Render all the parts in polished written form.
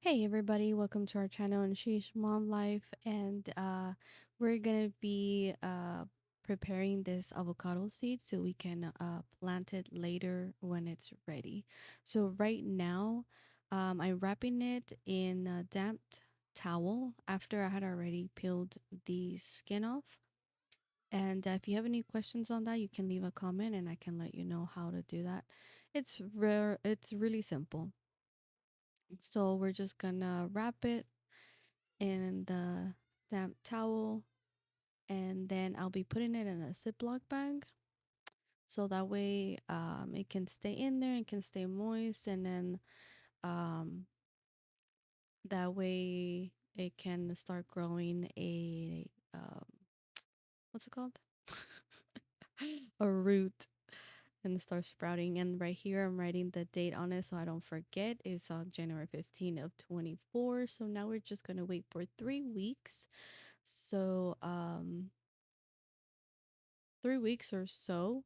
Hey everybody, welcome to our channel and Sheesh Mom Life, and we're gonna be preparing this avocado seed so we can plant it later when it's ready. So right now, I'm wrapping it in a damp towel after I had already peeled the skin off. And if you have any questions on that, you can leave a comment and I can let you know how to do that. It's rare. It's really simple. So we're just gonna wrap it in the damp towel, and then I'll be putting it in a Ziploc bag so that way it can stay in there, it can stay moist, and then um that way it can start growing a what's it called? A root, and start sprouting. And right here I'm writing the date on it so I don't forget. It's on January 15th of 24. So now we're just gonna wait for 3 weeks. So 3 weeks or so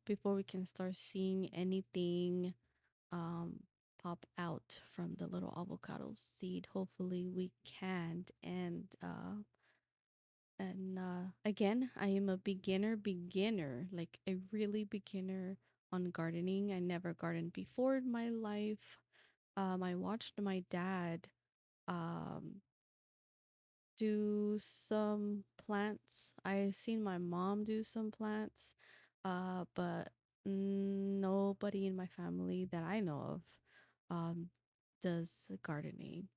before we can start seeing anything um pop out from the little avocado seed. Hopefully we can. And again, I am a beginner, like a really beginner on gardening. I never gardened before in my life. I watched my dad um do some plants. I seen my mom do some plants, but nobody in my family that I know of does gardening,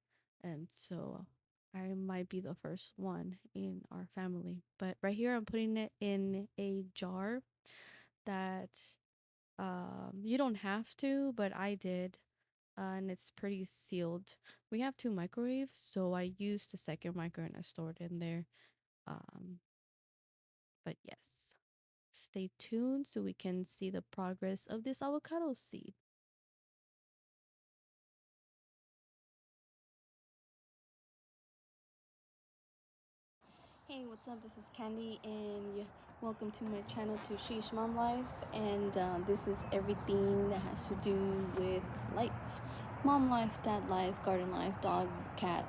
and so I might be the first one in our family. But right here, I'm putting it in a jar that you don't have to, but I did, and it's pretty sealed. We have two microwaves, so I used the second micro and I stored in there. Um, but yes, stay tuned so we can see the progress of this avocado seed. Hey, what's up? This is Candy, and welcome to my channel to Sheesh Mom Life. And this is everything that has to do with life: mom life, dad life, garden life, dog, cat,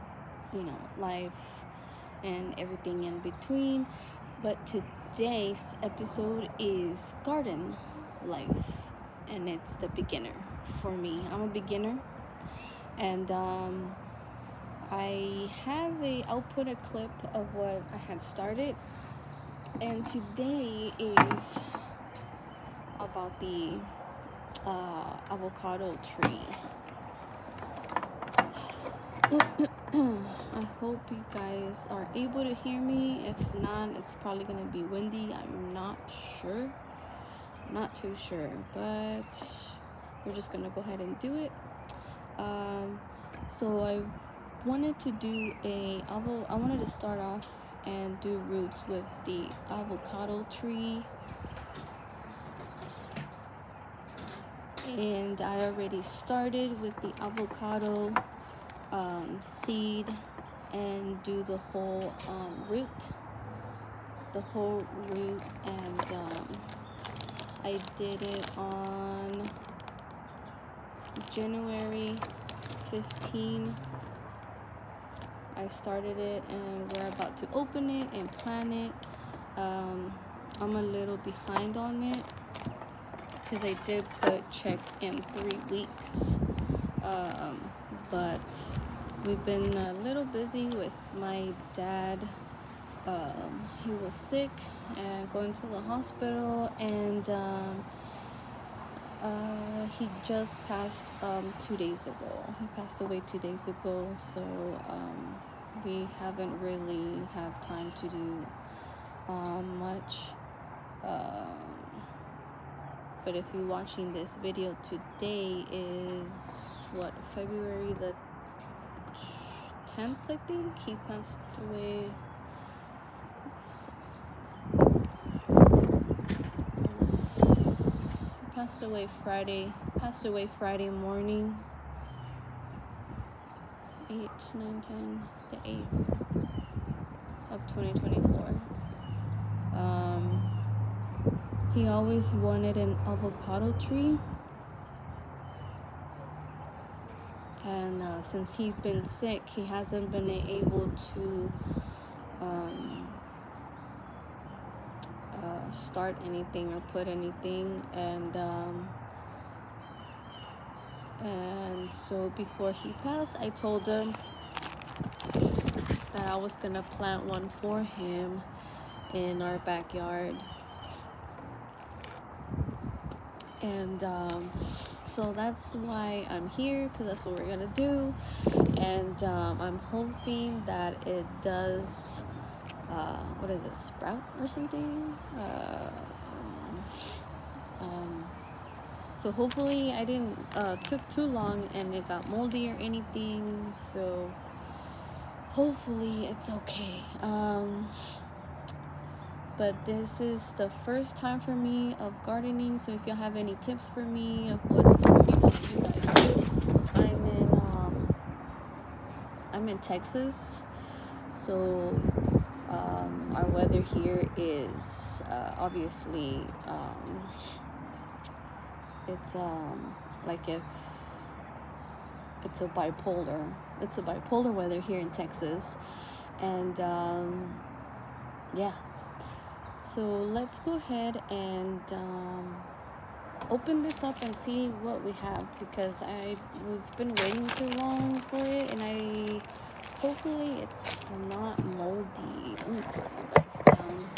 life, and everything in between. But today's episode is garden life, and it's the beginner for me. I'm a beginner, and I'll put a clip of what I had started, and today is about the avocado tree. I hope you guys are able to hear me. If not, it's probably gonna be windy. I'm not sure, not too sure, but we're just gonna go ahead and do it. So I wanted to do I wanted to start off and do roots with the avocado tree, and I already started with the avocado seed and do the whole root, and I did it on January 15. I started it, and we're about to open it and plant it. I'm a little behind on it because I did put check in 3 weeks, but we've been a little busy with my dad. He was sick and going to the hospital, and he just passed 2 days ago. He passed away 2 days ago, so we haven't really have time to do much. But if you're watching this video, today is what, February the 10th, I think. He passed away. He passed away Friday morning. 8, 9, 10, the 8th of 2024. He always wanted an avocado tree, And since he's been sick, he hasn't been able to start anything or put anything. And so before he passed, I told him that I was gonna plant one for him in our backyard. And so that's why I'm here, because that's what we're gonna do. And I'm hoping that it does what is it, sprout or something? So hopefully I didn't took too long and it got moldy or anything, so hopefully it's okay. But this is the first time for me of gardening, so if y'all have any tips for me of what you guys do. I'm in Texas, so our weather here is obviously it's like if it's a bipolar weather here in Texas. And yeah, so let's go ahead and open this up and see what we have, because we've been waiting too long for it, and hopefully it's not moldy. Let me put you guys down.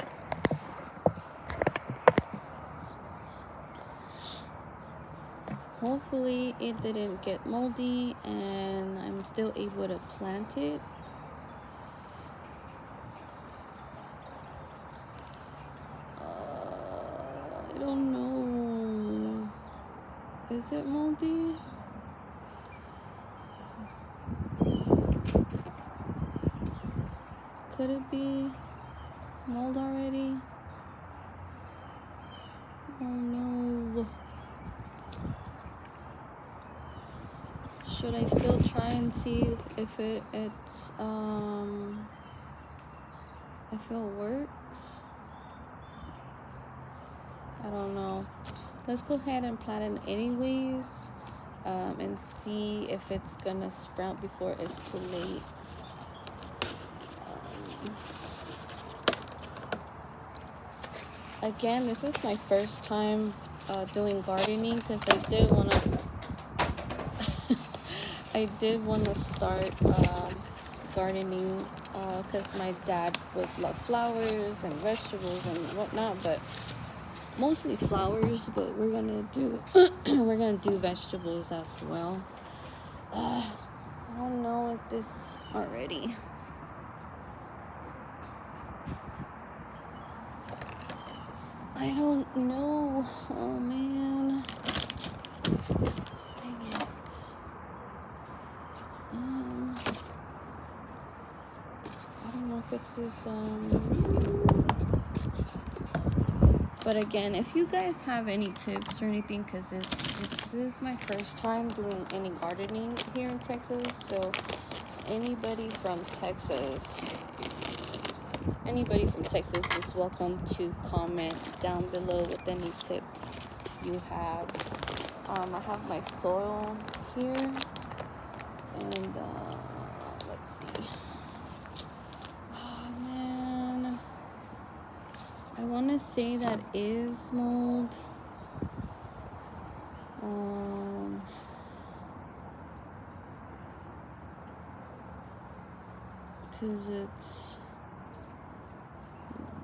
Hopefully it didn't get moldy and I'm still able to plant it. I don't know. Is it moldy? Could it be mold already? Oh no. Should I still try and see if it works? I don't know. Let's go ahead and plant it anyways, and see if it's gonna sprout before it's too late. Again, this is my first time doing gardening, because I did want to start gardening, because my dad would love flowers and vegetables and whatnot, but mostly flowers. But we're gonna do vegetables as well. I don't know if this already. I don't know. Oh man. Dang it. I don't know if it's this but again, if you guys have any tips or anything, because this is my first time doing any gardening here in Texas, so anybody from Texas is welcome to comment down below with any tips you have. I have my soil here, and let's see. Oh man, I want to say that is mold. Because it's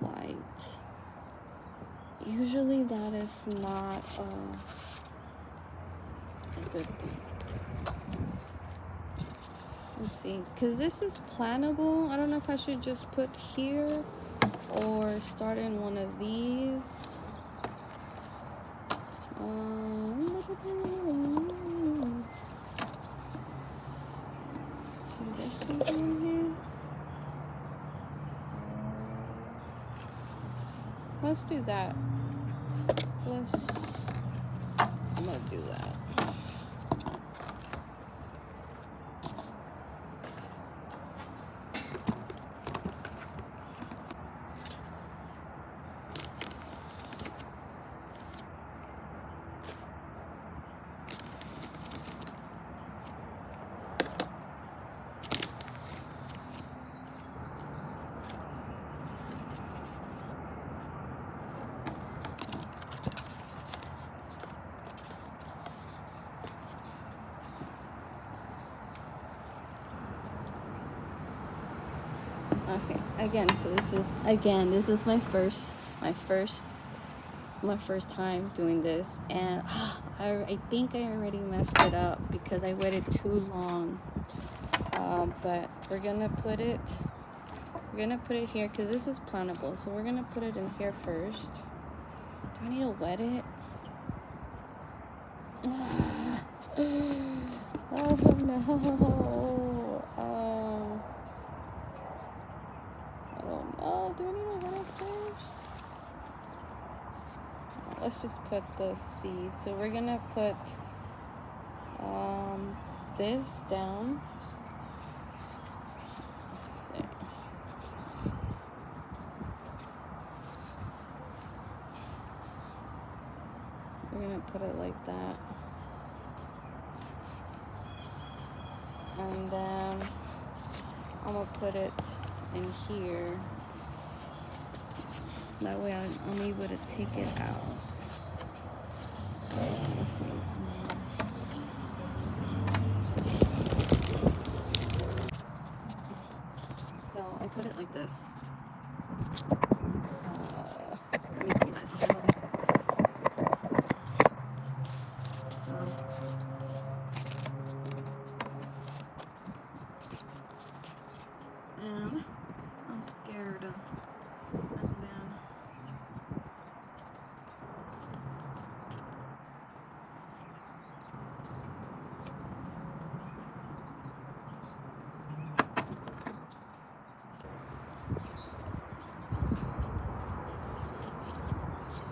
white. Usually that is not a good thing. Let's see, because this is plantable. I don't know if I should just put here or start in one of these. Can vegetables in here? Let's do that. I'm gonna do that. Okay, again, so this is my first time doing this, and I think I already messed it up because I waited too long. But we're gonna put it here because this is plantable, so we're gonna put it in here first. Do I need to wet it? Oh no. I don't know. Do I need to wet it first? Let's just put the seeds. So we're gonna put this down. We're gonna put it like that. And then I'm gonna put it in here. That way I'm able to take it out. This needs more. So I put it like this. Let me put myself a little bit. So and I'm scared of letting down.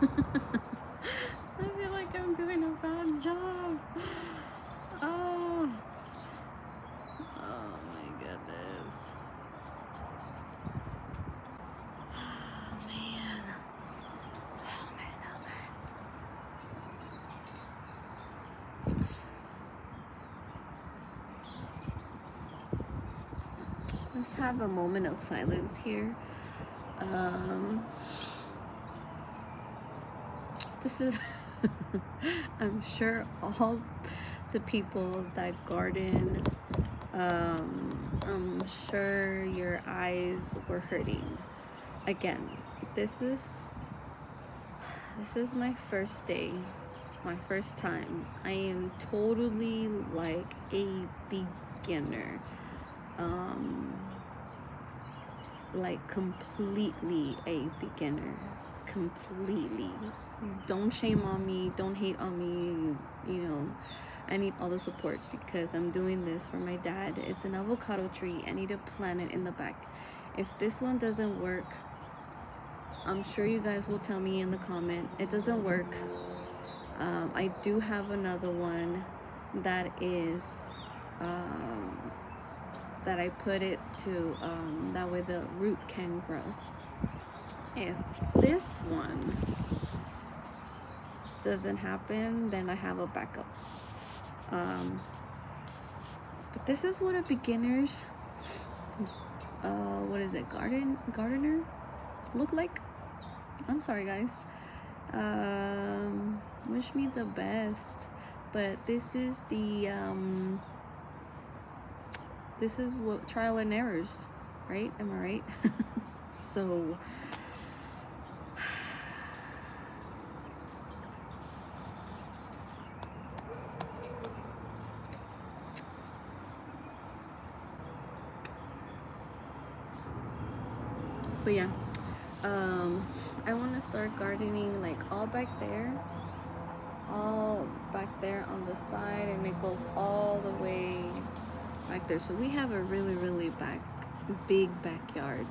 I feel like I'm doing a bad job. Oh, oh my goodness. Oh man. Oh man, oh man. Let's have a moment of silence here. This is I'm sure all the people that garden, I'm sure your eyes were hurting. Again, this is my first day, my first time. I am totally like a beginner, like completely a beginner, completely. Don't shame on me, don't hate on me, you know. I need all the support because I'm doing this for my dad. It's an avocado tree. I need to plant it in the back. If this one doesn't work, I'm sure you guys will tell me in the comment it doesn't work. I do have another one that is that I put it to that way the root can grow. If this one doesn't happen, then I have a backup. But this is what a beginner's what is it, gardener look like. I'm sorry guys. Wish me the best. But this is the this is what trial and errors, right? Am I right? So but yeah, I want to start gardening like all back there on the side, and it goes all the way back there. So we have a really big backyard.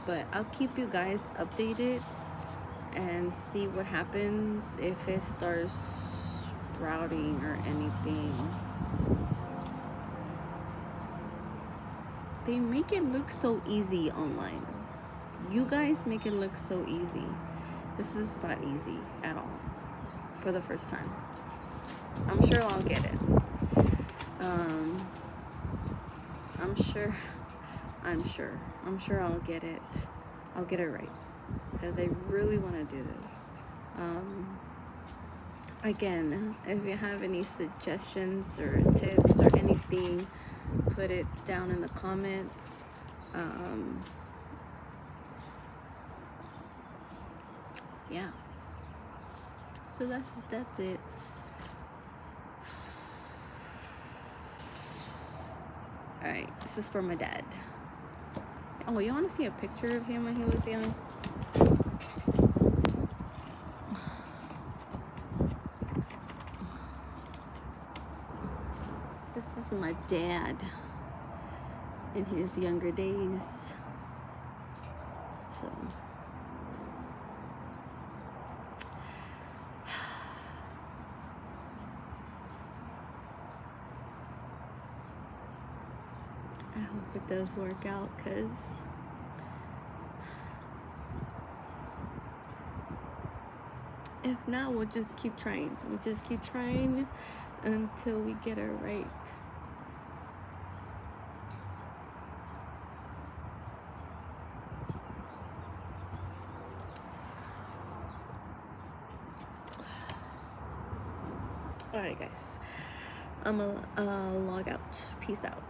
But I'll keep you guys updated and see what happens if it starts sprouting or anything. They make it look so easy online. You guys make it look so easy. This is not easy at all for the first time. I'm sure I'll get it. I'm sure I'll get it. I'll get it right because I really want to do this. Again, if you have any suggestions or tips or anything, put it down in the comments. Yeah, so that's it. All right, this is for my dad. Oh, you want to see a picture of him when he was young? This is my dad in his younger days. So I hope it does work out, because if not, we'll just keep trying. We'll just keep trying until we get it right. Alright guys, I'm gonna log out. Peace out.